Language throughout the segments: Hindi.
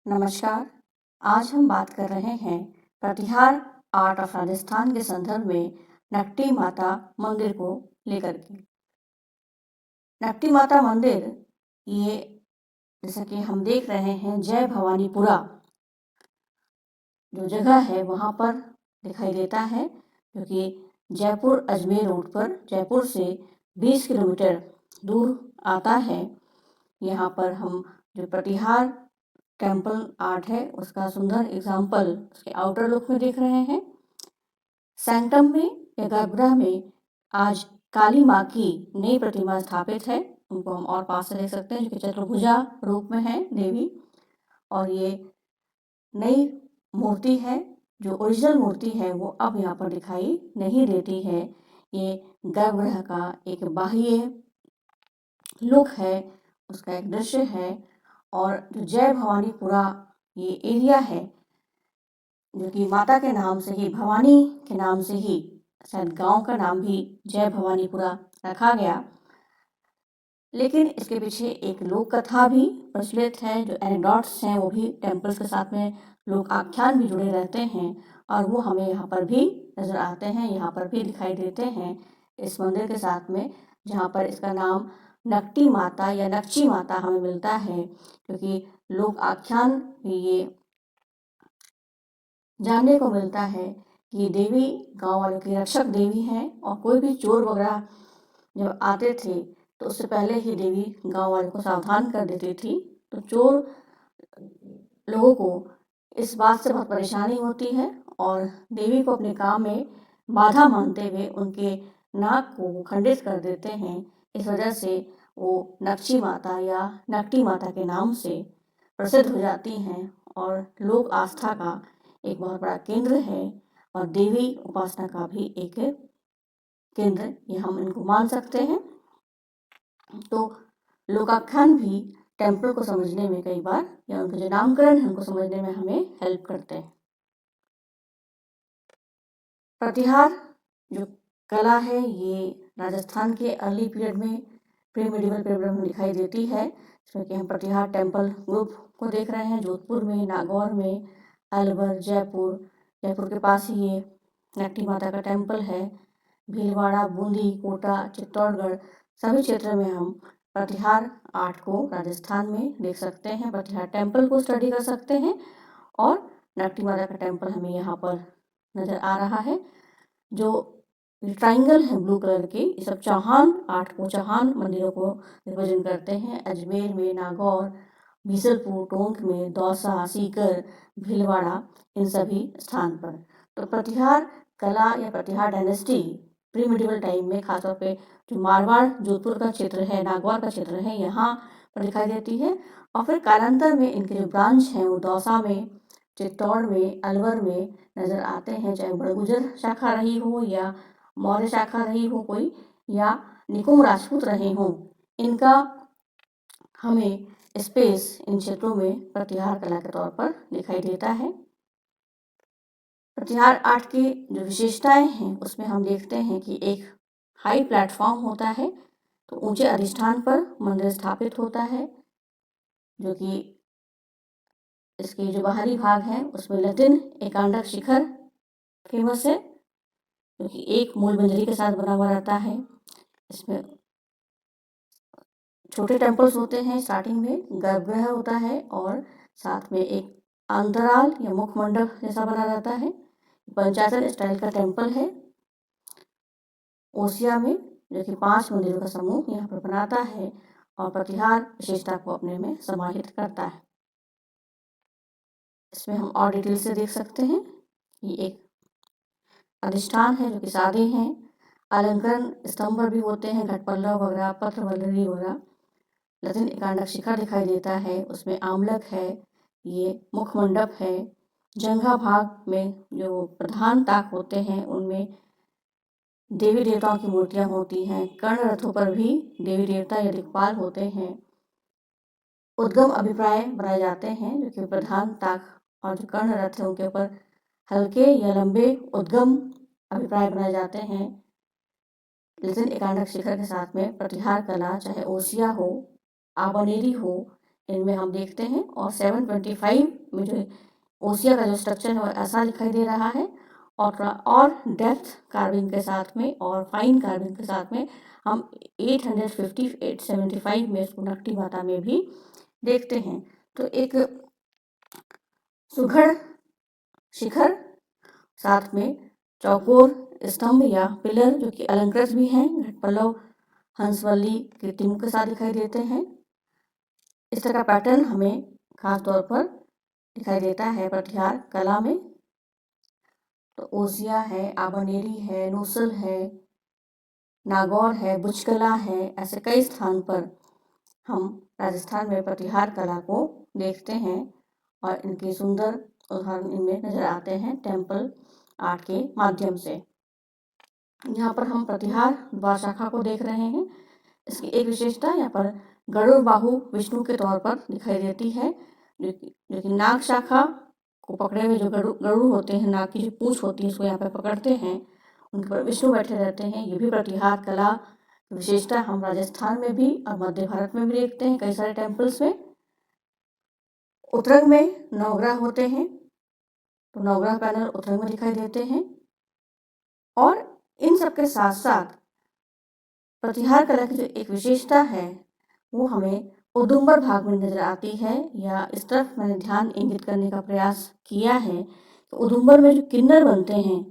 नमस्कार। आज हम बात कर रहे हैं प्रतिहार आर्ट ऑफ राजस्थान के संदर्भ में नकटी माता मंदिर को लेकर के। नकटी माता मंदिर ये जैसा कि हम देख रहे हैं जय भवानीपुरा जो जगह है वहाँ पर दिखाई देता है, क्योंकि जयपुर अजमेर रोड पर जयपुर से 20 किलोमीटर दूर आता है। यहाँ पर हम जो प्रतिहार टेम्पल आर्ट है उसका सुंदर एग्जाम्पल उसके आउटर लुक में देख रहे हैं। सैंक्टम में या गर्भगृह में आज काली माँ की नई प्रतिमा स्थापित है। उनको हम और पास से देख सकते हैं, जो कि चतुर्भुजा रूप में है देवी। और ये नई मूर्ति है, जो ओरिजिनल मूर्ति है वो अब यहाँ पर दिखाई नहीं देती है। ये गर्भगृह का एक बाह्य लुक है, उसका एक दृश्य है। और जो जय भवानीपुरा ये एरिया है, जो कि माता के नाम से ही, भवानी के नाम से ही शायद गांव का नाम भी जय भवानीपुरा रखा गया। लेकिन इसके पीछे एक लोक कथा भी प्रचलित है, जो एनेक्डोट्स हैं वो भी टेम्पल्स के साथ में लोक आख्यान भी जुड़े रहते हैं, और वो हमें यहाँ पर भी नज़र आते हैं, यहाँ पर भी दिखाई देते हैं इस मंदिर के साथ में, जहाँ पर इसका नाम नकटी माता या नक्ची माता हमें मिलता है, क्योंकि लोक आख्यान भी ये जानने को मिलता है कि देवी गांव वालों की रक्षक देवी हैं। और कोई भी चोर वगैरह जब आते थे तो उससे पहले ही देवी गांव वालों को सावधान कर देती थी। तो चोर लोगों को इस बात से बहुत परेशानी होती है और देवी को अपने काम में बाधा मानते हुए उनके नाक को खंडित कर देते हैं। इस वजह से वो नक्ची माता या नकटी माता के नाम से प्रसिद्ध हो जाती हैं और लोक आस्था का एक बहुत बड़ा केंद्र है, और देवी उपासना का भी एक केंद्र ये हम इनको मान सकते हैं। तो लोकाख्यान भी टेम्पल को समझने में कई बार, या उनके जो नामकरण है उनको समझने में हमें हेल्प करते हैं। प्रतिहार जो कला है ये राजस्थान के अर्ली पीरियड में, प्री मेडिवल पीरियड में दिखाई देती है, जिसमें कि हम प्रतिहार टेम्पल ग्रुप को देख रहे हैं जोधपुर में, नागौर में, अलवर, जयपुर। जयपुर के पास ही ये नकटी माता का टेम्पल है। भीलवाड़ा, बूंदी, कोटा, चित्तौड़गढ़ सभी क्षेत्र में हम प्रतिहार आर्ट को राजस्थान में देख सकते हैं, प्रतिहार टेम्पल को स्टडी कर सकते हैं। और नकटी माता का टेम्पल हमें यहाँ पर नज़र आ रहा है। जो ट्राइंगल है ब्लू कलर के, ये सब चौहान आर्ट को, चौहान मंदिरों को रिप्रेजेंट करते हैं। अजमेर में, नागौर, बीसलपुर, टोंक में, दौसा, सीकर, भीलवाड़ा, इन सभी स्थान पर। तो प्रतिहार कला या प्रतिहार डायनेस्टी प्री मेडिवल टाइम में खासतौर पे जो मारवाड़ जोधपुर का क्षेत्र है, नागौर का क्षेत्र है, यहाँ पर दिखाई देती है। और फिर कालांतर में इनके जो ब्रांच हैं वो दौसा में, चित्तौड़ में, अलवर में नज़र आते हैं, चाहे बड़गुजर शाखा रही हो या मौर्य शाखा रही हो कोई, या निकुंभ राजपूत रहे हों। इनका हमें स्पेस इन क्षेत्रों में प्रतिहार कला के तौर पर दिखाई देता है। प्रतिहार आर्ट की जो विशेषताएं हैं उसमें हम देखते हैं कि एक हाई प्लेटफॉर्म होता है, तो ऊंचे अधिष्ठान पर मंदिर स्थापित होता है, जो कि इसके जो बाहरी भाग है उसमें लतिन एकांडक शिखर फेमस है, जो कि एक मूल मंजरी के साथ बना हुआ रहता है। इसमें छोटे टेम्पल्स होते हैं, स्टार्टिंग में गर्भगृह होता है और साथ में एक अंतराल या मुख मंडप जैसा बना रहता है। पंचायतन स्टाइल का टेम्पल है ओसिया में, जो कि 5 मंदिरों का समूह यहाँ पर बनाता है और प्रतिहार विशेषता को अपने में समाहित करता है। इसमें हम और डिटेल से देख सकते हैं कि एक अधिष्ठान है जो कि सादे हैं, अलंकरण स्तंभ भी होते हैं, घट पल्लव वगैरह, पत्र वल्लरी वगैरह। लतिन एकांडक शिखर दिखाई देता है, उसमें आमलक है, ये मुख मंडप है। जंघा भाग में जो प्रधान ताक होते हैं उनमें देवी देवताओं की मूर्तियां होती हैं। कर्ण रथों पर भी देवी देवता या दिक्पाल होते हैं। उद्गम अभिप्राय बनाए जाते हैं, जो कि प्रधान ताक और जो कर्ण रथ है उनके ऊपर हल्के या लंबे उद्गम अभिप्राय बनाए जाते हैं। लतिन एकांडक शिखर के साथ में प्रतिहार कला, चाहे ओसिया हो, आबनेरी हो, इनमें हम देखते हैं। और 725 में जो ओसिया का जो स्ट्रक्चर है वो ऐसा दिखाई दे रहा है, और डेप्थ कार्विंग के साथ में और फाइन कार्विंग के साथ में हम 850 875 में इसको नकटी माता में भी देखते हैं। तो एक सुघड़ शिखर, साथ में चौकोर स्तंभ या पिलर जो कि अलंकृत भी हैं, घट पल्लव हंसवल्ली कीर्तिमुख के साथ दिखाई देते हैं। इस तरह का पैटर्न हमें खास तौर पर दिखाई देता है प्रतिहार कला में। तो ओसिया है, आबनेरी है, नूसल है, नागौर है, बुचकला है, ऐसे कई स्थान पर हम राजस्थान में प्रतिहार कला को देखते हैं और इनके सुंदर उदाहरण इनमें नजर आते हैं टेम्पल आर्ट के माध्यम से। यहाँ पर हम प्रतिहार द्वार शाखा को देख रहे हैं। इसकी एक विशेषता यहाँ पर गरुड़ बाहु विष्णु के तौर पर दिखाई देती है, जो कि नाग शाखा को पकड़े हुए जो गरुड़ होते हैं, नाग की जो पूंछ होती है उसको यहाँ पर पकड़ते हैं, उनके पर विष्णु बैठे रहते हैं। ये भी प्रतिहार कला विशेषता हम राजस्थान में भी और मध्य भारत में भी देखते हैं कई सारे टेम्पल्स में। उत्तरंग में नवग्रह होते हैं, तो नवग्रह पैनल उत्तरंग में दिखाई देते हैं। और इन सब के साथ साथ प्रतिहार कला की जो एक विशेषता है वो हमें उदुम्बर भाग में नजर आती है, या इस तरफ मैंने ध्यान इंगित करने का प्रयास किया है कि उदुम्बर में जो किन्नर बनते हैं,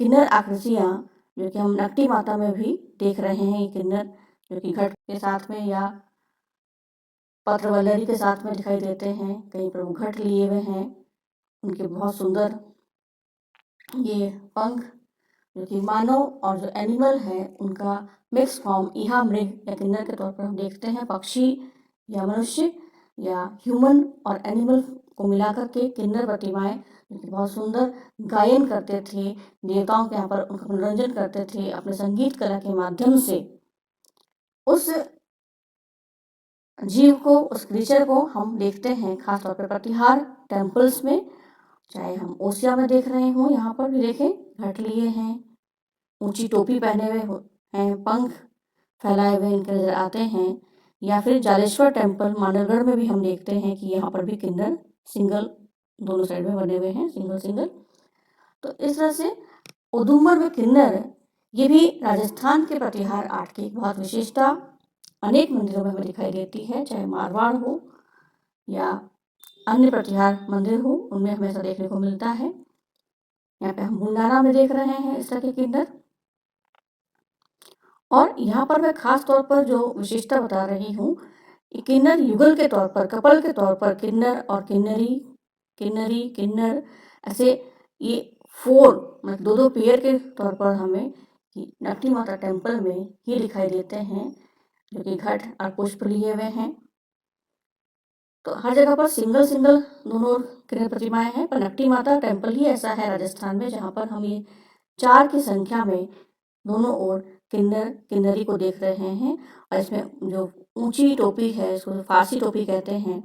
किन्नर आकृतियाँ जो कि हम नकटी माता में भी देख रहे हैं, ये किन्नर जो कि घट के साथ में या पत्रवल्लरी के साथ में दिखाई देते हैं, कहीं प्रभु घट लिए हुए हैं, उनके बहुत सुंदर ये पंख जो कि मानव और जो एनिमल है उनका मिक्स फॉर्म इहा मृग या किन्नर के तौर पर हम देखते हैं। पक्षी या मनुष्य या ह्यूमन और एनिमल को मिलाकर के किन्नर प्रतिमाएं जो कि बहुत सुंदर गायन करते थे, देवताओं के यहाँ पर उनका मनोरंजन करते थे अपने संगीत कला के माध्यम से। उस जीव को, उस क्रीचर को हम देखते हैं खासतौर पर प्रतिहार टेम्पल्स में, चाहे हम ओसिया में देख रहे हों, यहाँ पर भी देखें घट लिए हैं, ऊंची टोपी पहने हुए हैं, पंख फैलाए हुए इनके नजर आते हैं, या फिर जालेश्वर टेम्पल मानवगढ़ में भी हम देखते हैं कि यहाँ पर भी किन्नर सिंगल दोनों साइड में बने हुए हैं, सिंगल सिंगल। तो इस तरह से उदुम्बर में किन्नर ये भी राजस्थान के प्रतिहार आर्ट की बहुत विशेषता अनेक मंदिरों में हमें दिखाई देती है, चाहे मारवाड़ हो या अन्य प्रतिहार मंदिर हो, उनमें हमेशा देखने को मिलता है। यहाँ पे हम भंडारा में देख रहे हैं इस तरह के किन्नर। और यहाँ पर मैं खास तौर पर जो विशेषता बता रही हूँ, किन्नर युगल के तौर पर, कपल के तौर पर किन्नर और किन्नरी, किन्नरी किन्नर, ऐसे ये 4 मतलब 2-2 पेयर के तौर पर हमें नकटी माता टेम्पल में ही दिखाई देते हैं, जो कि घट और पुष्प लिए हुए हैं। तो हर जगह पर सिंगल सिंगल दोनों किन्नर प्रतिमाएं हैं, पर नकटी माता टेम्पल ही ऐसा है राजस्थान में जहाँ पर हम ये 4 की संख्या में दोनों ओर किन्नर किन्नरी को देख रहे हैं। और इसमें जो ऊंची टोपी है, इसको फारसी टोपी कहते हैं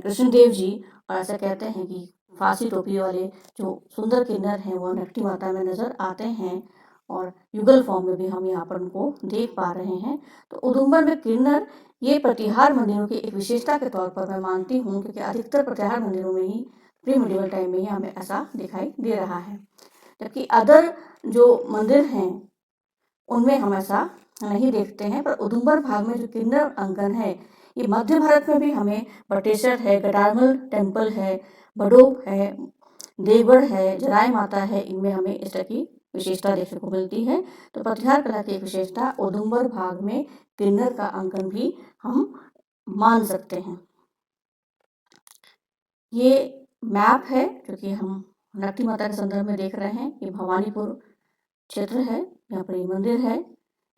कृष्णदेव जी, और ऐसा कहते हैं कि फारसी टोपी वाले जो सुंदर किन्नर हैं वो नकटी माता में नजर आते हैं, और युगल फॉर्म में भी हम यहाँ पर उनको देख पा रहे हैं। तो उदुम्बर में किन्नर ये प्रतिहार मंदिरों की एक विशेषता के तौर पर मैं मानती हूँ, क्योंकि अधिकतर प्रतिहार मंदिरों में ही प्री मिडिवल टाइम में ही हमें ऐसा दिखाई दे रहा है, जबकि अदर जो मंदिर हैं उनमें हम ऐसा नहीं देखते हैं। पर उदुम्बर भाग में जो किन्नर अंकन है ये मध्य भारत में भी हमें बटेश्वर है, गटारमल टेम्पल है, बडोग है, देवगढ़ है, जराय माता है, इनमें हमें इस तरह की विशेषता देखने को मिलती है। तो प्रतिहार कला की एक विशेषता उदुम्बर भाग में किन्नर का अंकन भी हम मान सकते हैं। ये मैप है जो कि हम नकटी माता के संदर्भ में देख रहे हैं। ये भवानीपुर क्षेत्र है, यहाँ पर ये मंदिर है।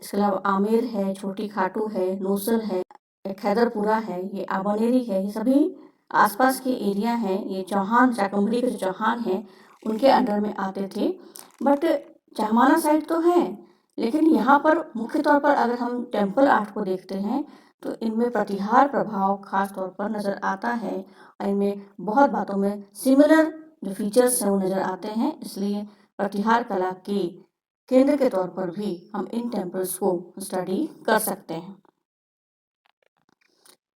इसके अलावा आमेर है, छोटी खाटू है, नूसल है, खैदरपुरा है, ये आबनेरी है, ये सभी आसपास के एरिया हैं। ये चौहान शाकंभरी के जो चौहान हैं उनके अंडर में आते थे। बट चाहमाना साइड तो है, लेकिन यहाँ पर मुख्य तौर पर अगर हम टेम्पल आर्ट को देखते हैं तो इनमें प्रतिहार प्रभाव खास तौर पर नज़र आता है, और इनमें बहुत बातों में सिमिलर जो फीचर्स हैं वो नज़र आते हैं। इसलिए प्रतिहार कला के केंद्र के तौर पर भी हम इन टेम्पल्स को स्टडी कर सकते हैं।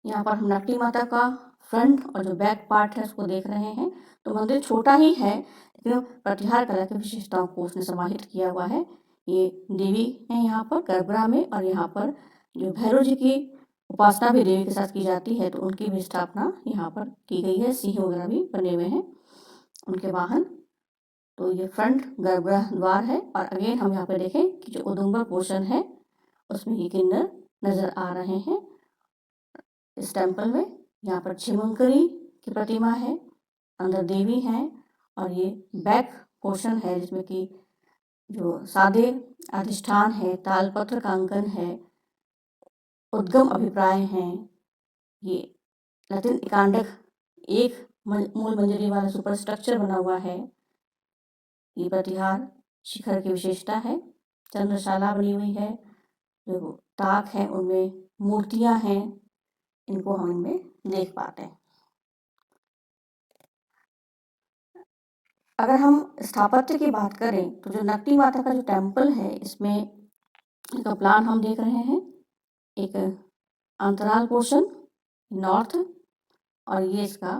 यहाँ पर हम नकटी माता का फ्रंट और जो बैक पार्ट है उसको देख रहे हैं। तो मंदिर छोटा ही है, लेकिन प्रतिहार कला की विशेषताओं को उसने समाहित किया हुआ है। ये देवी है यहाँ पर गर्भगृह में, और यहाँ पर जो भैरव जी की उपासना भी देवी के साथ की जाती है, तो उनकी भी स्थापना यहाँ पर की गई है। सिंह वगैरह भी बने हुए हैं उनके वाहन। तो ये फ्रंट गर्भगृह द्वार है। और अगेन हम यहाँ पे देखें कि जो उदुम्बर पोर्शन है उसमें ये किन्नर नजर आ रहे हैं इस टेम्पल में। यहाँ पर छिमंकरी की प्रतिमा है, अंदर देवी हैं, और ये बैक पोर्शन है जिसमें कि जो सादे अधिष्ठान है, तालपत्र का अंकन है, उद्गम अभिप्राय हैं, ये लतिन एकांडक एक मूल मंजरी वाला सुपर स्ट्रक्चर बना हुआ है। ये प्रतिहार शिखर की विशेषता है। चंद्रशाला बनी हुई है, जो ताक है उनमें मूर्तियां हैं, इनको हम इनमें देख पाते हैं। अगर हम स्थापत्य की बात करें तो जो नकटी माता का जो टेम्पल है, इसमें इसका प्लान हम देख रहे हैं। एक अंतराल पोर्शन नॉर्थ, और ये इसका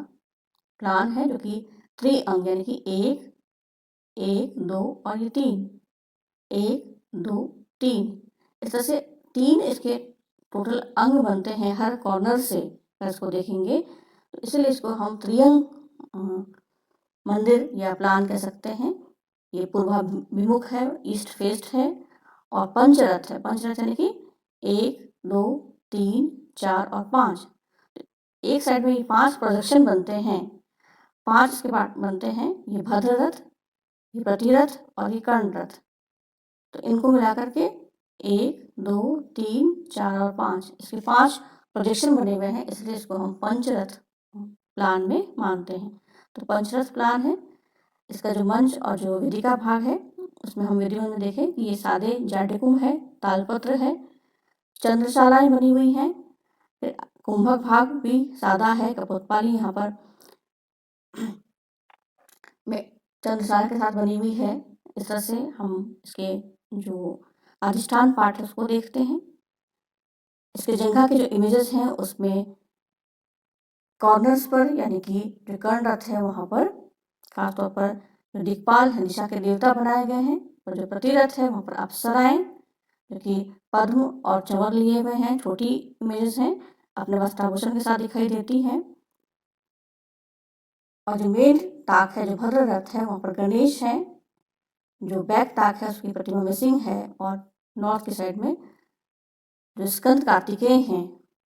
प्लान है जो कि त्रिअंग, यानी कि 1 1 2 और ये 3, 1 2 3, इस तरह से 3 इसके टोटल अंग बनते हैं हर कॉर्नर से। अगर इसको देखेंगे तो इसलिए इसको हम त्रिअंग मंदिर या प्लान कह सकते हैं। ये पूर्वाभिमुख है, ईस्ट फेस्ड है, और पंचरथ है। पंचरथ यानी कि 1 2 3 4 और 5, एक साइड में ये 5 प्रोजेक्शन बनते हैं। 5 इसके पार्ट बनते हैं, ये भद्र रथ, ये प्रतिरथ और ये कर्ण रथ। तो इनको मिलाकर के 1 2 3 4 और 5, इसके 5 प्रोजेक्शन बने हुए हैं, इसलिए इसको हम पंचरथ प्लान में मानते हैं। तो पंचरथ प्लान है। इसका जो मंच और जो वेदिका भाग है उसमें हम वीडियो में देखें कि ये सादे जाटिकुम है, तालपत्र है, चंद्रशालाएं बनी हुई हैं, फिर कुंभक भाग भी सादा है, कपोतपाली यहाँ पर में चंद्रशाला के साथ बनी हुई है। इस तरह से हम इसके जो अधिष्ठान पाठ है उसको देखते हैं। इसके जंघा के जो इमेजेस हैं उसमें कॉर्नर्स पर, यानी कि जो कर्ण रथ है वहाँ पर खासतौर पर जो दिक्पाल है, दिशा के देवता बनाए गए हैं, और जो प्रतिरथ है वहाँ पर अप्सराएं जो कि पद्म और चंवर लिए हुए हैं, छोटी इमेजेस हैं, अपने वस्त्राभूषण के साथ दिखाई देती हैं। और जो मेन ताक है, जो भद्र रथ है, वहाँ पर गणेश है। जो बैक ताक है उसकी प्रतिमा मिसिंग है, और नॉर्थ की साइड में जो स्कंद कार्तिकेय हैं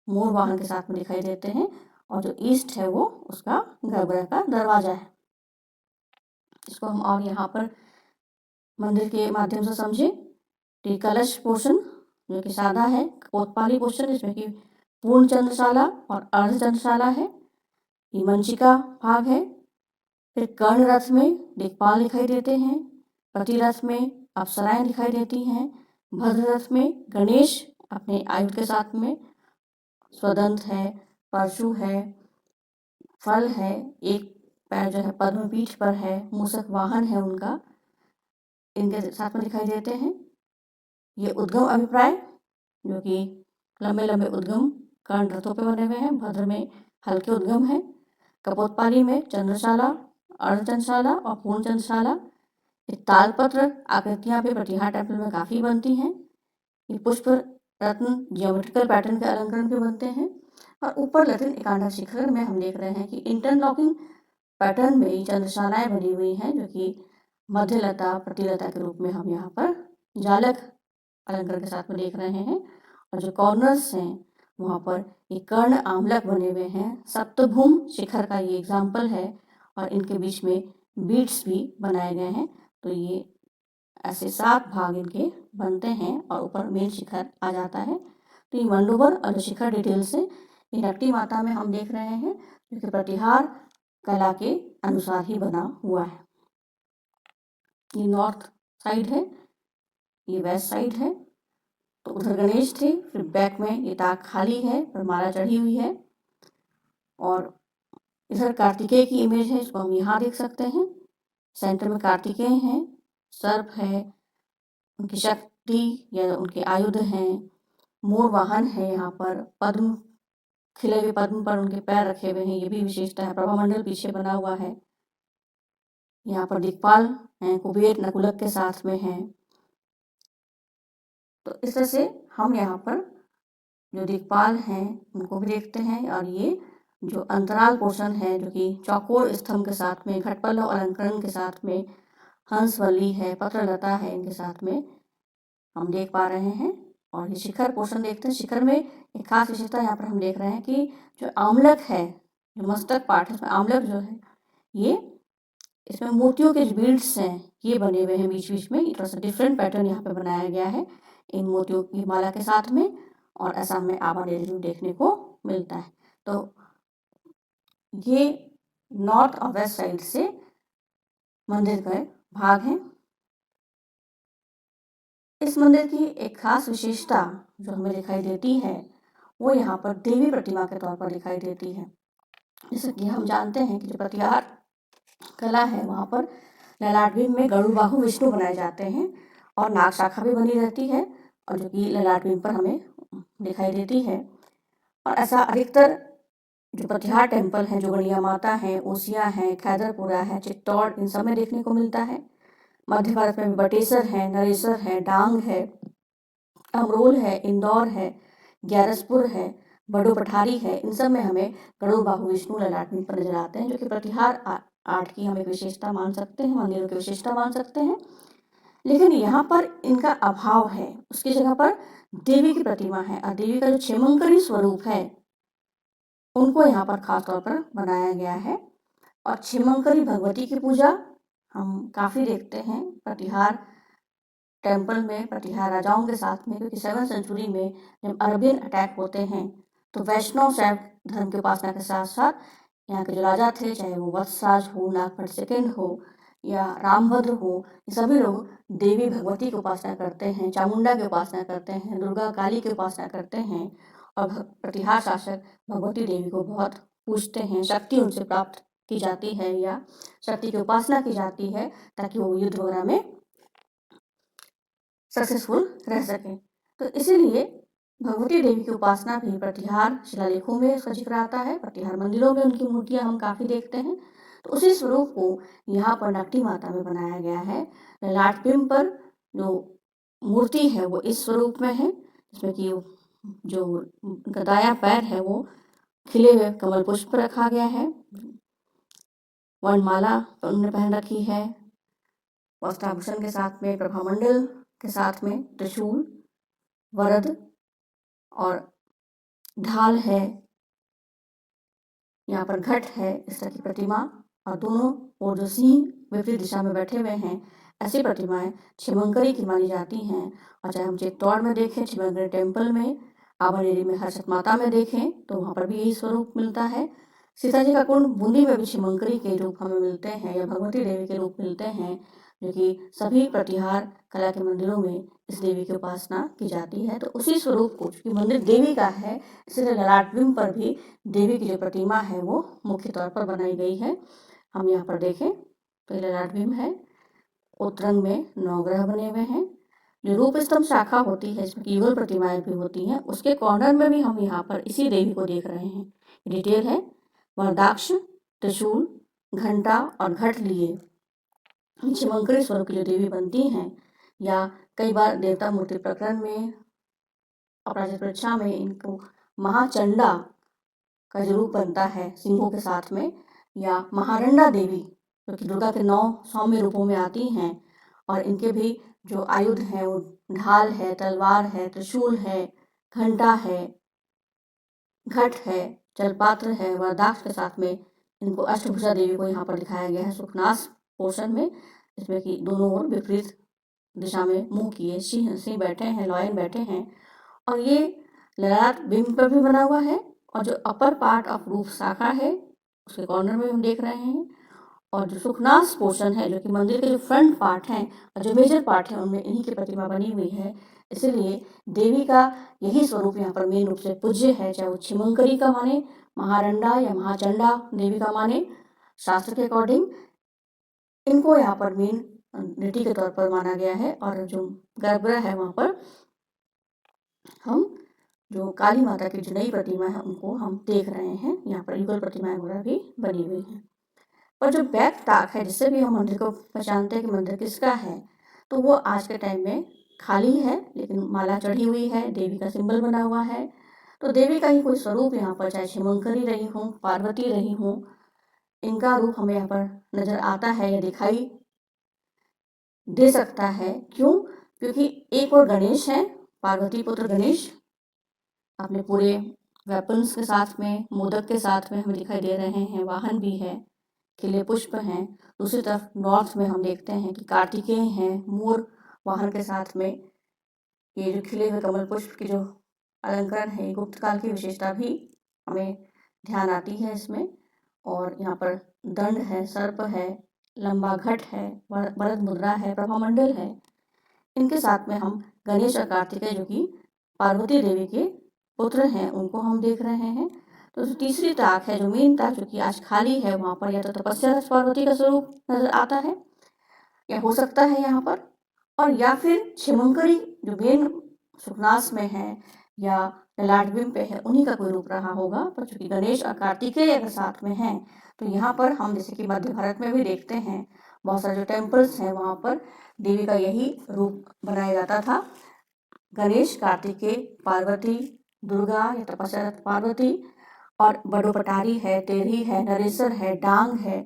मोर वाहन के साथ में दिखाई देते हैं, और जो ईस्ट है वो उसका गर्भगृह का दरवाजा है। इसको हम और यहाँ पर मंदिर के माध्यम से समझे। तो कलश पोर्शन जो कि सादा है, कोतवाली पोर्शन जिसमें कि पूर्ण चंद्रशाला और अर्ध चंद्रशाला है, ये मंचिका भाग है। फिर कर्ण रथ में दिक्पाल दिखाई देते हैं, प्रतिरथ में अप्सराएं दिखाई देती हैं, भद्र रथ में गणेश अपने आयुध के साथ में, स्वदंत है, परशु है, फल है, एक पैर जो है पद्म पीठ पर है, मूषक वाहन है उनका, इनके साथ में दिखाई देते हैं। ये उद्गम अभिप्राय जो कि लंबे लंबे उद्गम कर्ण रथों पे बने हुए हैं, भद्र में हल्के उद्गम है, कपोतपाली में चंद्रशाला, अर्धचंद्रशाला और पूर्ण चंद्रशाला। ये तालपत्र आकृतियां भी प्रतिहार टेम्पल में काफ़ी बनती हैं। ये पुष्प रत्न जियोमेट्रिकल पैटर्न के अलंकरण भी बनते हैं। और ऊपर लतिन एकांडा शिखर में हम देख रहे हैं कि इंटरलॉकिंग पैटर्न में चंद्रशालाएं बनी हुई हैं, जो कि मध्यलता प्रतिलता के रूप में हम यहाँ पर जालक अलंकार के साथ में देख रहे हैं। और जो कॉर्नर्स हैं वहाँ पर ये कर्ण आमलक बने हुए हैं। सप्तभूम शिखर का ये एग्जाम्पल है, और इनके बीच में बीड्स भी बनाए गए हैं। तो ये ऐसे 7 भाग इनके बनते हैं, और ऊपर मेन शिखर आ जाता है। तो ये मंडोबर और जो शिखर डिटेल्स है ये नकटी माता में हम देख रहे हैं, जो कि प्रतिहार कला के अनुसार ही बना हुआ है। ये नॉर्थ साइड है, ये वेस्ट साइड है। तो उधर गणेश थे, फिर बैक में ये ताक खाली है और माला चढ़ी हुई है, और इधर कार्तिकेय की इमेज है, इसको हम यहाँ देख सकते हैं। सेंटर में कार्तिकेय हैं, सर्प है, उनकी शक्ति या उनके आयुध हैं, मोर वाहन है, यहाँ पर पद्म खिले हुए पद्म पर उनके पैर रखे हुए हैं, ये भी विशेषता है। प्रभामंडल पीछे बना हुआ है। यहाँ पर दिक्पाल हैं, कुबेर नकुलक के साथ में हैं। तो इस तरह से हम यहाँ पर जो दिक्पाल हैं उनको भी देखते हैं। और ये जो अंतराल पोर्शन है जो कि चौकोर स्तंभ के साथ में घटपल्लव अलंकरण के साथ में हंसवल्ली है, पत्रलता है, इनके साथ में हम देख पा रहे हैं। और ये शिखर पोर्शन देखते हैं। शिखर में एक खास विशेषता यहाँ पर हम देख रहे हैं कि जो आमलक है, जो मस्तक पार्ट है, इसमें आमलक जो है ये इसमें मोतियों के जो बीड्स हैं ये बने हुए हैं बीच बीच में। थोड़ा सा डिफरेंट पैटर्न यहाँ पे बनाया गया है इन मोतियों की माला के साथ में। और ऐसा हमें आभा देखने को मिलता है। तो ये नॉर्थ और वेस्ट साइड से मंदिर का भाग है। इस मंदिर की एक खास विशेषता जो हमें दिखाई देती है वो यहाँ पर देवी प्रतिमा के तौर पर दिखाई देती है। जैसे कि हम जानते हैं कि जो प्रतिहार कला है वहाँ पर ललाट बिंब में गरुड़ बाहु विष्णु बनाए जाते हैं और नाग शाखा भी बनी रहती है, और जो कि ललाट बिंब पर हमें दिखाई देती है। और ऐसा अधिकतर जो प्रतिहार टेम्पल है, जो गणिया माता है, ओसिया है, खैदरपुरा है, चित्तौड़, इन सब में देखने को मिलता है। मध्य भारत में बटेसर है, नरेसर है, डांग है, अमरोल है, इंदौर है, ग्यारसपुर है, बड़ो पठारी है, इन सब में हमें गरुड़ बाहु विष्णु ललाट बिंब पर नजर आते हैं, जो कि प्रतिहार आर्ट की हम एक विशेषता मान सकते हैं, मंदिरों की विशेषता मान सकते हैं। लेकिन यहाँ पर इनका अभाव है, उसकी जगह पर देवी की प्रतिमा है और देवी का जो क्षेमंकरी स्वरूप है उनको यहाँ पर खास तौर पर बनाया गया है। और क्षेमंकरी भगवती की पूजा हम काफ़ी देखते हैं प्रतिहार टेम्पल में, प्रतिहार राजाओं के साथ में, क्योंकि 7वीं सेंचुरी में जब अरबियन अटैक होते हैं तो वैष्णव शैव धर्म की उपासना के साथ साथ यहाँ के जो राजा थे, चाहे वो वत्सराज हो, नागभट्ट सेकंड हो या रामभद्र हो, ये सभी लोग देवी भगवती की उपासना करते हैं, चामुंडा की उपासना करते हैं, दुर्गा काली की उपासना करते हैं और प्रतिहार शासक भगवती देवी को बहुत पूजते हैं। शक्ति उनसे प्राप्त की जाती है या शक्ति की उपासना की जाती है ताकि वो युद्ध वगैरह में सक्सेसफुल रह सकें। तो इसीलिए भगवती देवी की उपासना भी प्रतिहार शिलालेखों में उसका जिक्र आता है, प्रतिहार मंदिरों में उनकी मूर्तियां हम काफ़ी देखते हैं। तो उसी स्वरूप को यहाँ पर नकटी माता में बनाया गया है। ललाट बिंब पर जो मूर्ति है वो इस स्वरूप में है, जिसमें कि जो उनका दायां पैर है वो खिले हुए कमल पुष्प पर रखा गया है, वनमाला उन्होंने पहन रखी है, वस्त्राभूषण के साथ में प्रभामंडल के साथ में त्रिशूल, वरद और ढाल है, यहाँ पर घट है, इस तरह की प्रतिमा। और दोनों और जो सिंह विपरीत दिशा में बैठे हुए हैं, ऐसी प्रतिमाएं क्षिमंकरी की मानी जाती हैं। और चाहे हम चित्तौड़ में देखें क्षिमंकरी टेम्पल में, आबानेरी में हर्षद माता में देखें तो वहाँ पर भी यही स्वरूप मिलता है। सीता जी का कुंड बूंदी में भी क्षिमंकरी के रूप हमें मिलते हैं या भगवती देवी के रूप मिलते हैं, जो कि सभी प्रतिहार कला के मंदिरों में इस देवी की उपासना की जाती है। तो उसी स्वरूप को, चूँकि मंदिर देवी का है, इसलिए ललाट बिंब पर भी देवी की जो प्रतिमा है वो मुख्य तौर पर बनाई गई है। हम यहाँ पर देखें तो ये ललाट बिंब है, उत्तरंग में 9 ग्रह बने हुए हैं। जो रूप स्तंभ शाखा होती है इसमें युगल प्रतिमाएं भी होती हैं, उसके कॉर्नर में भी हम यहाँ पर इसी देवी को देख रहे हैं। डिटेल है वरदाक्ष, त्रिशूल, घंटा और घट लिए क्षिमंकरी स्वरूप की जो देवी बनती हैं, या कई बार देवता मूर्ति प्रकरण में, अपराजित परीक्षा में इनको महाचंडा का जो रूप बनता है सिंहों के साथ में, या महारंडा देवी जो कि दुर्गा के 9 सौम्य रूपों में आती हैं, और इनके भी जो आयुध हैं वो ढाल है, तलवार है, त्रिशूल है, घंटा है, घट है, जलपात्र है, वरदाक्ष के साथ में इनको अष्टभुजा देवी को यहाँ पर दिखाया गया है सुखनास पोर्शन में, जिसमें कि दोनों ओर विपरीत दिशा में मुंह किए सिंह बैठे हैं, लॉयन बैठे हैं। और ये ललाट बिंब पर भी बना हुआ है, और जो अपर पार्ट ऑफ रूफ शाखा है उसके कॉर्नर में हम देख रहे हैं। और जो सुखनास पोर्शन है, जो कि मंदिर के जो फ्रंट पार्ट हैं और जो मेजर पार्ट है, उनमें इन्हीं की प्रतिमा बनी हुई है। इसलिए देवी का यही स्वरूप यहाँ पर मेन रूप से पूज्य है, चाहे वो क्षिमंकरी का माने, महारंडा या महाचंडा देवी का माने, शास्त्र के अकॉर्डिंग इनको यहाँ पर मेन नीति के तौर पर माना गया है। और जो गर्भगृह है वहाँ पर हम जो काली माता की जो नई प्रतिमा है उनको हम देख रहे हैं। यहाँ पर युगल प्रतिमाएं वगैरह भी बनी हुई हैं। पर जो बैक ताक है जिससे भी हम मंदिर को पहचानते हैं कि मंदिर किसका है, तो वो आज के टाइम में खाली है, लेकिन माला चढ़ी हुई है, देवी का सिंबल बना हुआ है। तो देवी का ही कोई स्वरूप यहाँ पर, चाहे क्षमंकरी रही हो, पार्वती रही हो, इनका रूप हमें यहाँ पर नजर आता है या दिखाई दे सकता है। क्यों? क्योंकि एक और गणेश है, पार्वती पुत्र गणेश अपने पूरे वेपन्स के साथ में, मोदक के साथ में हमें दिखाई दे रहे हैं। वाहन भी है, खिले पुष्प हैं। दूसरी तरफ नॉर्थ में हम देखते हैं कि कार्तिकेय हैं, मोर वाहन के साथ में। ये जो खिले हुए कमल पुष्प की जो अलंकरण है, गुप्त काल की विशेषता भी हमें ध्यान आती है इसमें। और यहाँ पर दंड है, सर्प है, लंबा घट है, वरद मुद्रा है, प्रभामंडल है। इनके साथ में हम गणेश और कार्तिकेय जो कि पार्वती देवी के पुत्र हैं उनको हम देख रहे हैं। तो जो तीसरी ताक है, जो मेन ताक जो कि आज खाली है, वहाँ पर या तो तपस्या पार्वती का स्वरूप नजर आता है या हो सकता है यहाँ पर, और या फिर क्षमंकरी जो मेन सुखनास में है या ललाटबिंब पे है, उन्हीं का कोई रूप रहा होगा। पर चूंकि गणेश और कार्तिकेय अगर साथ में हैं, तो यहाँ पर हम जैसे कि मध्य भारत में भी देखते हैं, बहुत सारे जो टेम्पल्स हैं वहाँ पर देवी का यही रूप बनाया जाता था। गणेश, कार्तिकेय, पार्वती, दुर्गा या तपस्यारत पार्वती, और बड़ो पटारी है, टेढ़ी है, नरेसर है, डांग है,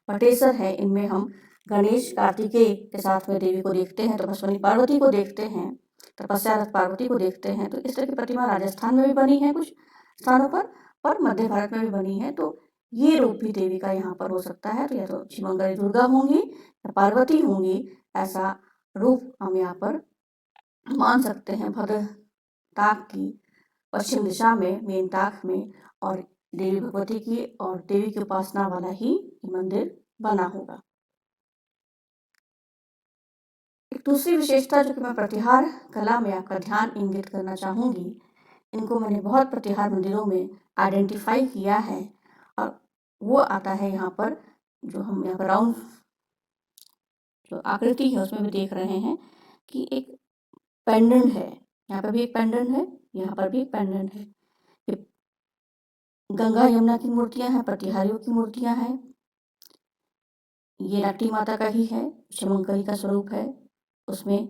पटेसर है। इनमें हम गणेश, कार्तिकेय के साथ में देवी को देखते हैं, तपस्विनी पार्वती को देखते हैं, तपस्यारत पार्वती को देखते हैं। तो इस तरह की प्रतिमा राजस्थान में भी बनी है कुछ स्थानों पर, और मध्य भारत में भी बनी है। तो ये रूप भी देवी का यहाँ पर हो सकता है। तो या तो शिवंगरी दुर्गा होंगी या पार्वती होंगी, ऐसा रूप हम यहाँ पर मान सकते हैं। भद्र ताक की पश्चिम दिशा में, मेन ताक में, और देवी भगवती की और देवी की उपासना वाला ही मंदिर बना होगा। एक दूसरी विशेषता जो कि मैं प्रतिहार कला में आपका ध्यान इंगित करना चाहूँगी, इनको मैंने बहुत प्रतिहार मंदिरों में आइडेंटिफाई किया है, और वो आता है यहाँ पर, जो हम यहाँ पर राउंड जो आकृति है उसमें भी देख रहे हैं कि एक पेंडेंट है। यहाँ पर भी एक पेंडेंट है, यहाँ पर भी एक पेंडेंट है। ये गंगा यमुना की मूर्तियां हैं, प्रतिहारियों की मूर्तियां हैं। ये नट्टी माता का ही है, क्षमंकरी का स्वरूप है। उसमें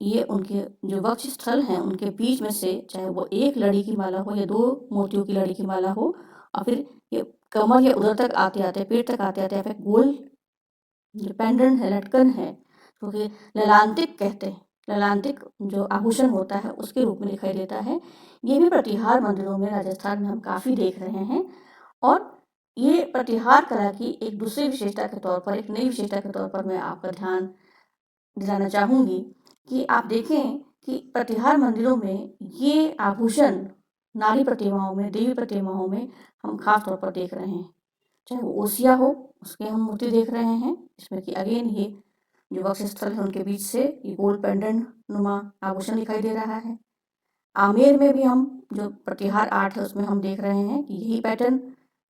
ये उनके जो वक्ष स्थल हैं उनके बीच में से, चाहे वो एक लड़ी की माला हो या दो मोतियों की लड़ी की माला हो, और फिर ये कमर या उधर तक आते आते, पेट तक आते आते फिर गोल जो पेंडेंट है, लटकन है, क्योंकि ललांतिक कहते हैं, ललांतिक जो आभूषण होता है उसके रूप में दिखाई देता है। ये भी प्रतिहार मंदिरों में राजस्थान में हम काफ़ी देख रहे हैं। और ये प्रतिहार कला की एक दूसरी विशेषता के तौर पर, एक नई विशेषता के तौर पर मैं आपका ध्यान दिलाना चाहूँगी कि आप देखें कि प्रतिहार मंदिरों में ये आभूषण नारी प्रतिमाओं में, देवी प्रतिमाओं में हम खास तौर पर देख रहे हैं। चाहे वो ओसिया हो, उसके हम मूर्ति देख रहे हैं, इसमें कि अगेन ये जो वक्ष स्थल है उनके बीच से ये गोल पेंडेंट नुमा आभूषण दिखाई दे रहा है। आमेर में भी हम जो प्रतिहार आर्ट है उसमें हम देख रहे हैं कि यही पैटर्न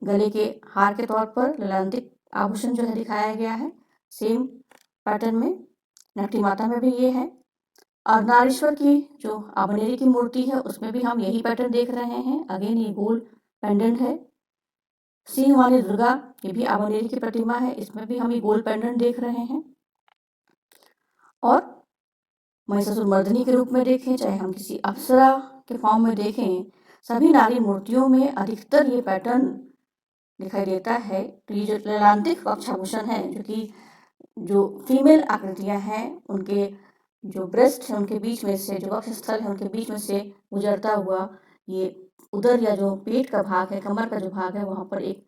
गले के हार के तौर पर ललांतिक आभूषण जो है दिखाया गया है। सेम पैटर्न में नट्टी माता में भी ये है। अर्धनारीश्वर की जो आबनेरी की मूर्ति है उसमें भी हम यही पैटर्न देख रहे हैं। अगेन ये गोल पेंडेंट है। सिंह वाली दुर्गा, ये भी आबनेरी की प्रतिमा है, इसमें भी हम ये गोल पेंडेंट देख रहे हैं। और महिषासुरमर्दिनी के रूप में देखें, चाहे हम किसी अप्सरा के फॉर्म में देखें, सभी नारी मूर्तियों में अधिकतर ये पैटर्न दिखाई देता है। तो ये जो ललांतिक वक्षाभूषण है, जो कि जो फीमेल आकृतियां हैं, उनके जो ब्रेस्ट है उनके बीच में से, जो वक्ष स्थल है उनके बीच में से गुजरता हुआ ये उदर या जो पेट का भाग है, कमर का जो भाग है, वहाँ पर एक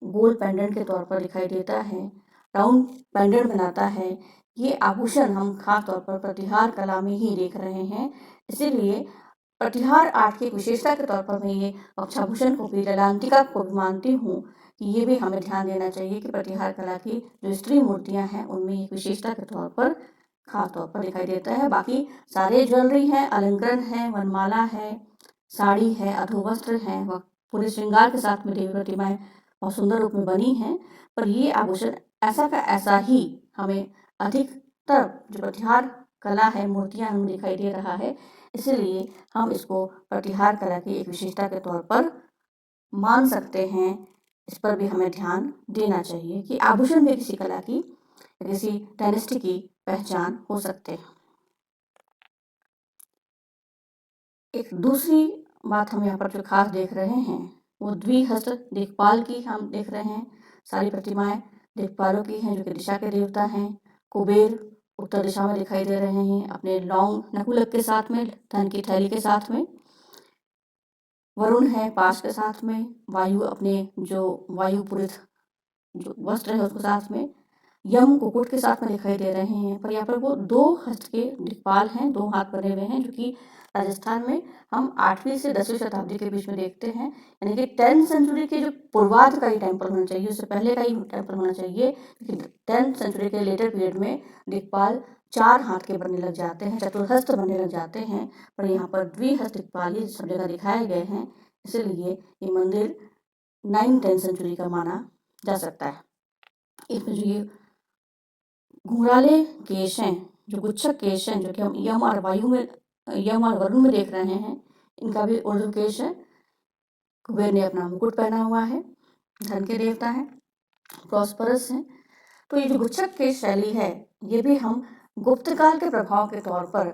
गोल पेंडेंट के तौर पर दिखाई देता है, राउंड पेंडेंट बनाता है। ये आभूषण हम खास तौर पर प्रतिहार कला में ही देख रहे हैं। इसीलिए प्रतिहार आर्ट की विशेषता के तौर पर मैं ये वक्षाभूषण को भी, ललांटिका को भी मानती हूँ कि ये भी हमें ध्यान देना चाहिए कि प्रतिहार कला की जो स्त्री मूर्तियाँ हैं उनमें एक विशेषता के तौर पर खास तौर पर दिखाई देता है। बाकी सारे ज्वेलरी हैं, अलंकरण है, वनमाला है, साड़ी है, अधोवस्त्र है, व पूरे श्रृंगार के साथ में देवी प्रतिमाएं बहुत सुंदर रूप में बनी हैं। पर ये आभूषण ऐसा का ऐसा ही हमें अधिकतर जो प्रतिहार कला है, मूर्तियाँ हमें दिखाई दे रहा है। इसलिए हम इसको प्रतिहार कला की एक विशेषता के तौर पर मान सकते हैं। इस पर भी हमें ध्यान देना चाहिए कि आभूषण भी किसी कला की, किसी डायनेस्टी की पहचान हो सकते हैं। एक दूसरी बात हम यहाँ पर जो खास देख रहे हैं वो द्विहस्त दिक्पाल की हम देख रहे हैं। सारी प्रतिमाएं दिक्पालों की हैं जो कि दिशा के देवता हैं। कुबेर उत्तर दिशा में दिखाई दे रहे हैं अपने लौंग नकुलक के साथ में, धन की थैली के साथ में। वरुण है पाश के साथ में, वायु अपने जो वायुपुरित जो वस्त्र है उसके साथ में, यम कुकुट के साथ में दिखाई दे रहे हैं। पर यहाँ पर वो 2 हस्त के दिक्पाल हैं, 2 हाथ बने हुए हैं, जो कि राजस्थान में हम 8वीं से 10वीं शताब्दी के बीच में देखते हैं। यानी कि 10th सेंचुरी के जो पूर्वार्ध का ही टेम्पल होना चाहिए, उससे पहले का ही टेम्पल होना चाहिए, क्योंकि 10th सेंचुरी के लेटर पीरियड में दिक्पाल 4 हाथ के बनने लग जाते हैं, चतुर्हस्त बनने लग जाते हैं। पर यहाँ पर द्विहस्त दिक्पाल ही सब जगह दिखाए गए हैं, इसलिए ये मंदिर 9th-10th सेंचुरी का माना जा सकता है। इसमें जो ये घुंघराले केश हैं, जो गुच्छक केश हैं, जो कि हम यम और वरुण में देख रहे हैं, इनका भी ऊर्ध्व केश है। कुबेर ने अपना मुकुट पहना हुआ है, धन के देवता हैं, प्रॉस्परस हैं। तो ये जो गुच्छक केश शैली है, ये भी हम गुप्त काल के प्रभाव के तौर पर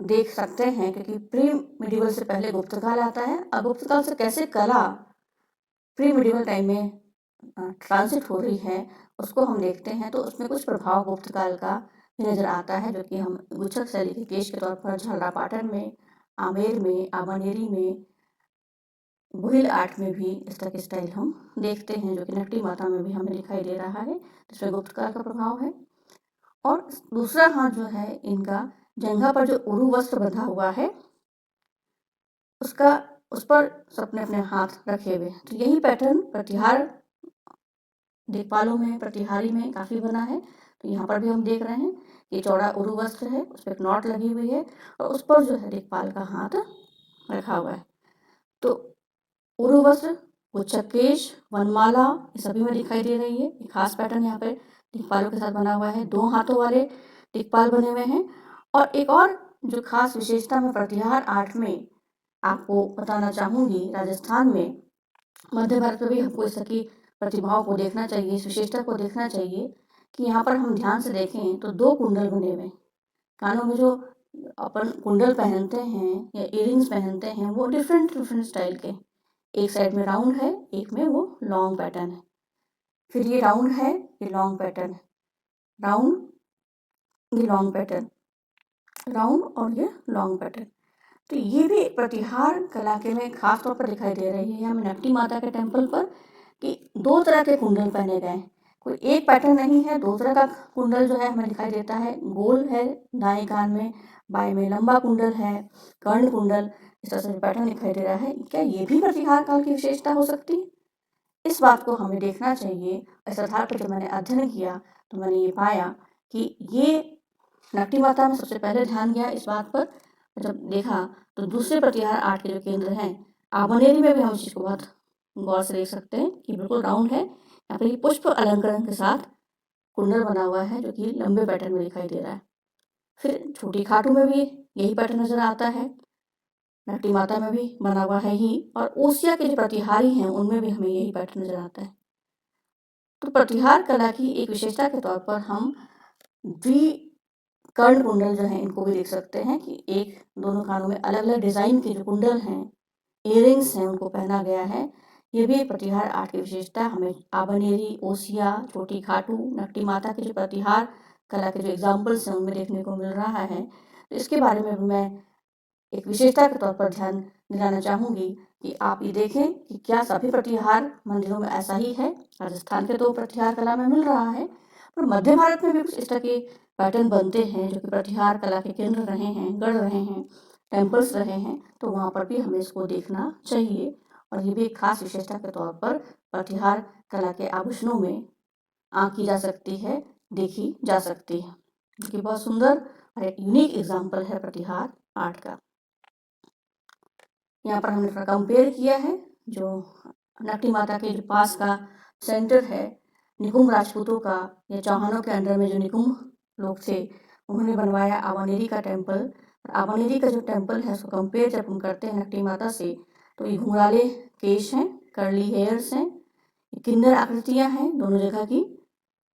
देख सकते हैं, क्योंकि प्री मिडिवल से पहले गुप्त काल आता है। अब गुप्त काल से कैसे कला प्री मिडिवल टाइम में ट्रांसिट हो रही है उसको हम देखते हैं, तो उसमें कुछ प्रभाव गुप्त काल का भी नजर आता है, जो कि हम गुच्छक शैली के केश के तौर पर झलरा पाटन में, आमेर में, आबानेरी में, गुहिल आर्ट में भी इस तरह के स्टाइल हम देखते हैं, जो कि नकटी माता में भी हमें दिखाई दे रहा है, जिसमें गुप्त काल का प्रभाव है। और दूसरा हाथ जो है इनका, जंघा पर जो उरु वस्त्र बंधा हुआ है उस पर सबने अपने हाथ रखे हुए। तो यही पैटर्न प्रतिहार दिक्पालों में, प्रतिहारी में काफ़ी बना है। तो यहाँ पर भी हम देख रहे हैं कि चौड़ा उरु वस्त्र है, उस पर एक नॉट लगी हुई है और उस पर जो है दिक्पाल का हाथ रखा हुआ है। तो उरु वस्त्र, गुच्छक केश, वनमाला, ये सभी में दिखाई दे रही है। एक खास पैटर्न यहाँ पे दिक्पालों के साथ बना हुआ है। 2 हाथों वाले दिक्पाल बने हुए हैं। और एक और जो खास विशेषता मैं प्रतिहार आर्ट में आपको बताना चाहूँगी, राजस्थान में, मध्य भारत में भी हमको इस तरह की प्रतिभाओं को देखना चाहिए, इस विशेषता को देखना चाहिए कि यहाँ पर हम ध्यान से देखें तो 2 कुंडल बने हुए हैं। कानों में जो अपन कुंडल पहनते हैं या इयरिंग्स पहनते हैं वो डिफरेंट स्टाइल के, एक साइड में राउंड है, एक में वो लॉन्ग पैटर्न है। फिर ये राउंड है, ये लॉन्ग पैटर्न है, राउंड, ये लॉन्ग पैटर्न, राउंड और ये लॉन्ग पैटर्न। तो ये भी प्रतिहार कला के में खास तौर पर दिखाई दे रही है हमें नकटी माता के टेम्पल पर, कि 2 तरह के कुंडल पहने गए हैं। कोई एक पैटर्न नहीं है, 2 तरह का कुंडल जो है हमें दिखाई देता है। गोल है दाएं कान में, बाएं में लंबा कुंडल है, कर्ण कुंडल, इस तरह से पैटर्न दिखाई दे रहा है। क्या ये भी प्रतिहार काल की विशेषता हो सकती है? इस बात को हमें देखना चाहिए। इस आधार पर जब मैंने अध्ययन किया तो मैंने ये पाया कि ये नकटी माता में सबसे पहले ध्यान गया इस बात पर। जब देखा तो दूसरे प्रतिहार आर्ट के जो केंद्र हैं, आबनेरी में भी हम इस चीज़ को बहुत गौर से देख सकते हैं कि बिल्कुल राउंड है। यहाँ पर पुष्प अलंकरण के साथ कुंडल बना हुआ है, जो कि लंबे पैटर्न में दिखाई दे रहा है। फिर छोटी खाटू में भी यही पैटर्न नजर आता है, नकटी माता में भी बना हुआ है ही, और ओसिया के जो प्रतिहारी हैं उनमें भी हमें यही पैटर्न नजर आता है। तो प्रतिहार कला की एक विशेषता के तौर पर हम कर्ण कुंडल जो है इनको भी देख सकते हैं कि एक दोनों कानों में अलग अलग डिजाइन के जो कुंडल हैं, इयरिंग्स हैं, उनको पहना गया है। ये भी एक प्रतिहार आर्ट की विशेषता हमें आबनेरी, ओसिया, छोटी खाटू, नकटी माता के जो प्रतिहार कला के जो एग्जाम्पल्स हैं उनमें देखने को मिल रहा है। तो इसके बारे में भी मैं एक विशेषता के तौर पर ध्यान दिलाना चाहूँगी कि आप ये देखें कि क्या सभी प्रतिहार मंदिरों में ऐसा ही है। राजस्थान के तो प्रतिहार कला में मिल रहा है, पर मध्य भारत में भी कुछ इस तरह के पैटर्न बनते हैं जो कि प्रतिहार कला के केंद्र रहे हैं, गढ़ रहे हैं, टेम्पल्स रहे हैं। तो वहाँ पर भी हमें इसको देखना चाहिए। और ये भी एक खास विशेषता के तौर पर प्रतिहार कला के आभूषणों में आंकी जा सकती है, देखी जा सकती है, जो कि बहुत सुंदर और एक यूनिक एग्जाम्पल है प्रतिहार आर्ट का। यहाँ पर हमने कंपेयर किया है जो नकटी माता के जो पास का सेंटर है निकुंभ राजपूतों का, या चौहानों के अंडर में जो निकुंभ लोग थे उन्होंने बनवाया आवानेरी का टेम्पल, और आबानेरी का जो टेम्पल है उसको कंपेयर जब हम करते हैं नकटी माता से, तो ये घुंघराले केश हैं, कर्ली हेयर्स हैं, किन्नर आकृतियां हैं दोनों जगह की।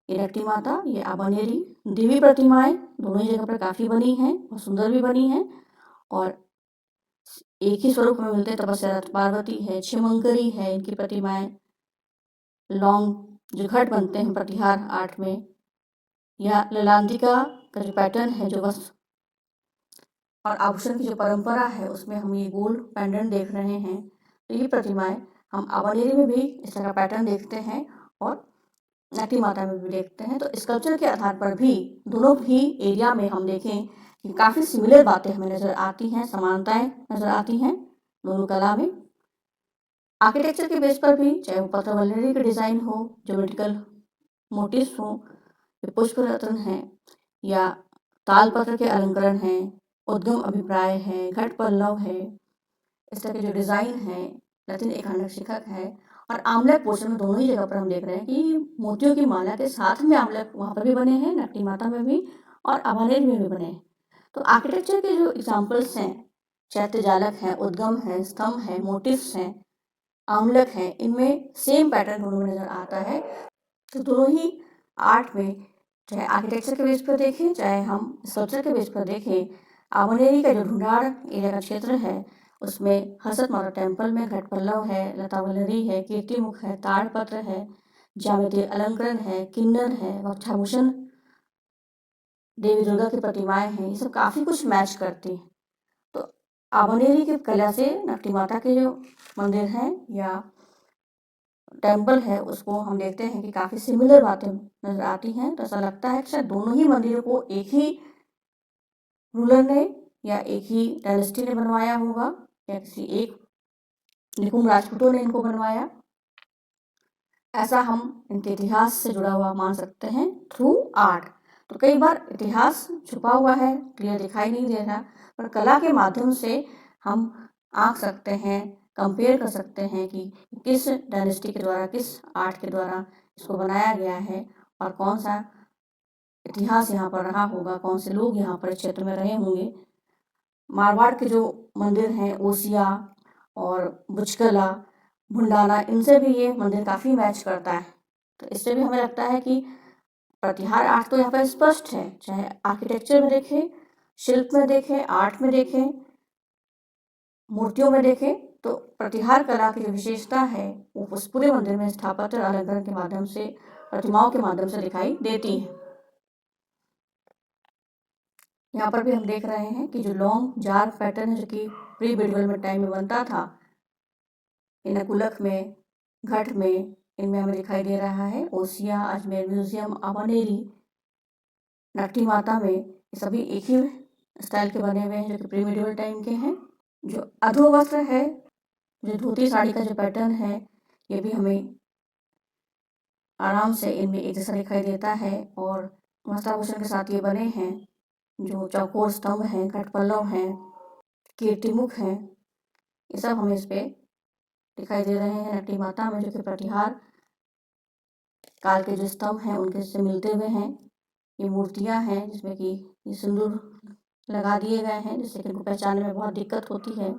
ये नकटी माता, ये आबानेरी देवी प्रतिमाएं दोनों ही जगह पर काफ़ी बनी हैं और सुंदर भी बनी हैं, और एक ही स्वरूप में मिलते हैं। तपस्या पार्वती है, क्षमंकरी है, इनकी प्रतिमाएं लॉन्ग जो घट बनते हैं प्रतिहार आर्ट में, या ललांतिका का जो पैटर्न है, जो वस्त्र और आभूषण की जो परंपरा है, उसमें हम ये गोल्ड पेंडेंट देख रहे हैं। तो ये प्रतिमाएं हम आबानेरी में भी इस तरह का पैटर्न देखते हैं और नकटी माता में भी देखते हैं। तो स्कल्पचर के आधार पर भी दोनों ही एरिया में हम देखें कि काफ़ी सिमिलर बातें हमें नज़र आती हैं, समानताएं नज़र आती हैं दोनों कला में। आर्किटेक्चर के बेस पर भी, चाहे वो पत्थर वल्लरी का डिज़ाइन हो, ज्योमेट्रिकल मोटिव्स हो, पुष्प रत्न हैं, या तालपत्र के अलंकरण हैं, उद्गम अभिप्राय है, घट पल्लव है, इस तरह के जो डिज़ाइन है, लतिन एकांडक शिखक है, और आमलक पोर्शन में दोनों ही जगह पर हम देख रहे हैं कि मोतियों की माला के साथ में आमलक वहाँ पर भी बने हैं, नकटी माता में भी और आबानेरी में भी बने हैं। तो आर्किटेक्चर के जो एग्जाम्पल्स हैं, चैत्य जालक है, उद्गम है, स्तंभ है, मोटिव्स हैं, आमलक है, इनमें सेम पैटर्न दोनों में नज़र आता है। तो दोनों ही आर्ट में, चाहे आर्किटेक्चर के बेस पर देखें, चाहे हम स्कल्पचर के बेस पर देखें, आबानेरी का जो ढूंढाड़ एरिया का क्षेत्र है, उसमें हसत माता टेम्पल में घट पल्लव है, लता वल्लरी है, कीर्तिमुख है, ताड़पत्र है, ज्यामितीय अलंकरण है, किन्नर है, वक्षाभूषण, देवी दुर्गा की प्रतिमाएं हैं, ये सब काफ़ी कुछ मैच करती हैं। तो आबानेरी की कला से नकटी माता के जो मंदिर हैं या टेम्पल है, उसको हम देखते हैं कि काफ़ी सिमिलर बातें नजर आती हैं। तो ऐसा लगता है कि शायद दोनों ही मंदिरों को एक ही रूलर ने या एक ही डायनेस्टी ने बनवाया होगा, या किसी एक निकुंभ राजपूतों ने इनको बनवाया, ऐसा हम इनके इतिहास से जुड़ा हुआ मान सकते हैं थ्रू आर्ट। तो कई बार इतिहास छुपा हुआ है, क्लियर दिखाई नहीं दे रहा, पर कला के माध्यम से हम आंक सकते हैं, कंपेयर कर सकते हैं कि किस डायनेस्टी के द्वारा, किस आर्ट के द्वारा इसको बनाया गया है, और कौन सा इतिहास यहाँ पर रहा होगा, कौन से लोग यहाँ पर क्षेत्र में रहे होंगे। मारवाड़ के जो मंदिर हैं, ओसिया और बुचकला, भुंडाना, इनसे भी ये मंदिर काफ़ी मैच करता है। तो इससे भी हमें लगता है कि प्रतिहार आर्ट तो यहाँ पर स्पष्ट है, चाहे आर्किटेक्चर में देखें, शिल्प में देखें, आर्ट में देखें, मूर्तियों में देखें, तो प्रतिहार कला की जो विशेषता है वो उस पूरे मंदिर में स्थापत्य अलंकरण के माध्यम से, प्रतिमाओं के माध्यम से दिखाई देती है। यहाँ पर भी हम देख रहे हैं कि जो लॉन्ग जार पैटर्न है, जो कि प्री मेडिवल टाइम में बनता था, इनकुलक में, घट में, इनमें हमें दिखाई दे रहा है। ओसिया, अजमेर म्यूजियम, आबानेरी, नकटी माता में, ये सभी एक ही स्टाइल के बने हुए हैं, जो कि प्री मेडिवल टाइम के हैं। जो अधोवस्त्र है, जो धोती साड़ी का जो पैटर्न है, ये भी हमें आराम से इनमें एक जैसा दिखाई देता है, और वस्त्राभूषण के साथ ये बने हैं। जो चौकोर स्तंभ हैं, घट पल्लव हैं, कीर्तिमुख हैं, ये सब हमें इस पे दिखाई दे रहे हैं नकटी माता में, जो कि प्रतिहार काल के जो स्तंभ हैं उनके से मिलते हुए हैं। ये मूर्तियां हैं जिसमें कि ये सिंदूर लगा दिए गए हैं, जिससे कि इनको पहचानने में बहुत दिक्कत होती है।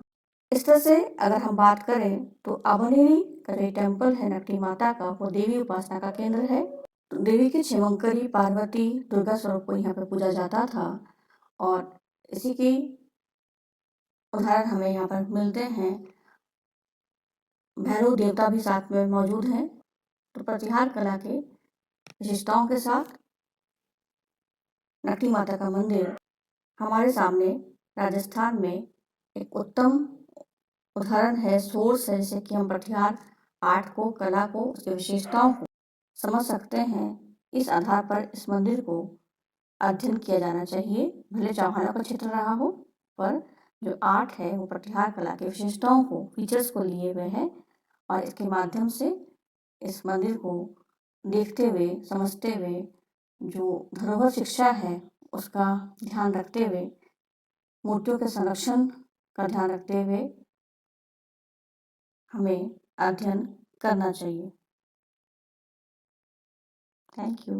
इस तरह से अगर हम बात करें तो आबानेरी का जो टेम्पल है नकटी माता का, वो देवी उपासना का केंद्र है। तो देवी की क्षमंकरी, पार्वती, दुर्गा स्वरूप को यहाँ पे पूजा जाता था, और इसी की उदाहरण हमें यहाँ पर मिलते हैं। भैरव देवता भी साथ में मौजूद हैं। तो प्रतिहार कला के विशेषताओं के साथ नकटी माता का मंदिर हमारे सामने राजस्थान में एक उत्तम उदाहरण है, सोर्स है, जिससे कि हम प्रतिहार आर्ट को, कला को, उसकी विशेषताओं को समझ सकते हैं। इस आधार पर इस मंदिर को अध्ययन किया जाना चाहिए। भले चौहानों का क्षेत्र रहा हो, पर जो आर्ट है वो प्रतिहार कला की विशेषताओं को, फीचर्स को लिए हुए है, और इसके माध्यम से इस मंदिर को देखते हुए, समझते हुए, जो धरोहर शिक्षा है उसका ध्यान रखते हुए, मूर्तियों के संरक्षण का ध्यान रखते हुए हमें अध्ययन करना चाहिए। Thank you.